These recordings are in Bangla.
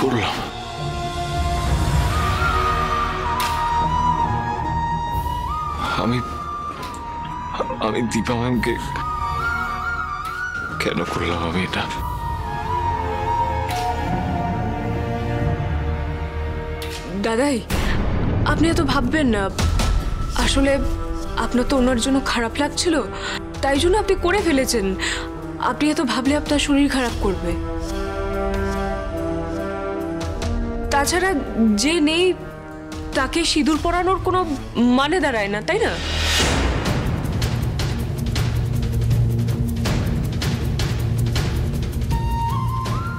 করলাম? আমি আমি দীপা ম্যামকে কেন করলাম আমি এটা? দাদাই, আপনি এত ভাববেন না। আসলে আপনার তো ওনার জন্য খারাপ লাগছিল, তাই জন্য আপনি করে ফেলেছেন। আপনি এত ভাবলে আপনার শরীর খারাপ করবে। তাছাড়া যে নেই তাকে সিঁদুর পরানোর কোনো মানে দাঁড়ায় না, তাই না?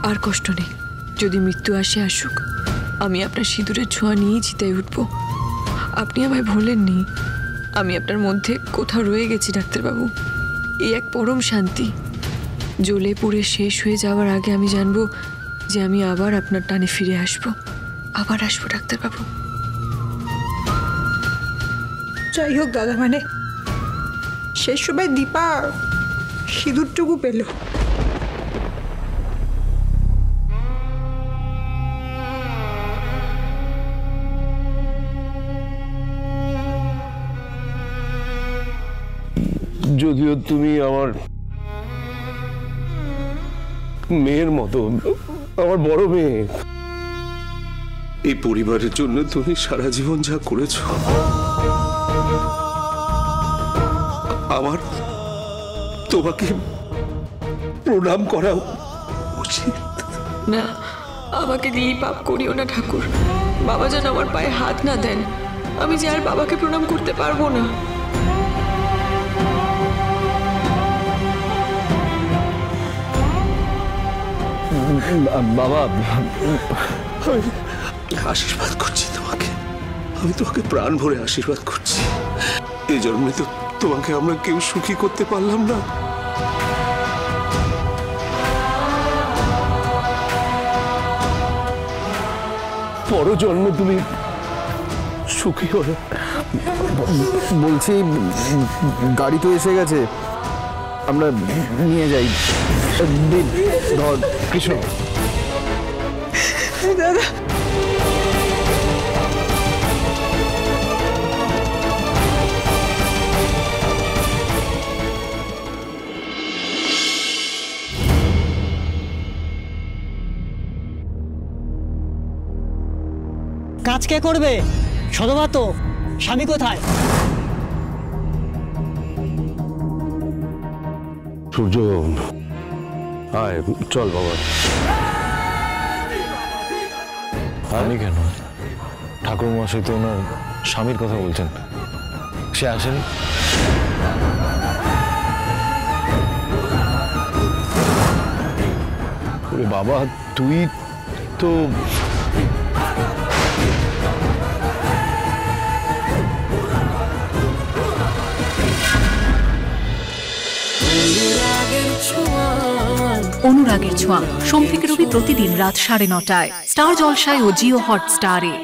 আর কষ্ট নেই, যদি মৃত্যু আসে আসুক, আমি আপনার সিঁদুরের ছোঁয়া নিয়েই চিতায় উঠব। আপনি আমায় ভোলেননি, আমি আপনার মধ্যে কোথাও রয়ে গেছি ডাক্তারবাবু। এই এক পরম শান্তি। জ্বলে পুড়ে শেষ হয়ে যাওয়ার আগে আমি জানবো যে আমি আবার আপনার টানে ফিরে আসবো। আবার আসবো ডাক্তারবাবু। যাই হোক দাদা, মানে শেষ সময় দীপা সিঁদুরটুকু পেল। যদিও তুমি আমার মেয়ের মতো, আমার বড় মেয়ে। এই পরিবারের জন্য তুমি সারা জীবন যা করেছো, আমার তোমাকে প্রণাম করা উচিত। না, আমাকে দিয়ে পাপ করিও না ঠাকুর। বাবা যেন আমার পায়ে হাত না দেন। আমি যে আর বাবাকে প্রণাম করতে পারবো না। বাবা, আশীর্বাদ করছি তোমাকে। আমি তোমাকে প্রাণ ভরে আশীর্বাদ করছি। এই জন্মে তো তোমাকে আমরা কেউ সুখী করতে পারলাম না। পরজন্মে তুমি সুখী হলে। বলছি, গাড়ি তো এসে গেছে, আমরা নিয়ে যাই। ধর কিছু দাদা, কাজ কে করবে? সদবা তো, স্বামী কোথায়? সূর্য, আয় চল বাবা। আমি কেন? ঠাকুর মশাই তো ওনার স্বামীর কথা বলছেন, সে আসেনি। বাবা তুই তো অনুরাগের ছোঁয়া সোম থেকে রবি প্রতিদিন রাত 9:30টায় স্টার জলসায় ও জিও হটস্টারে।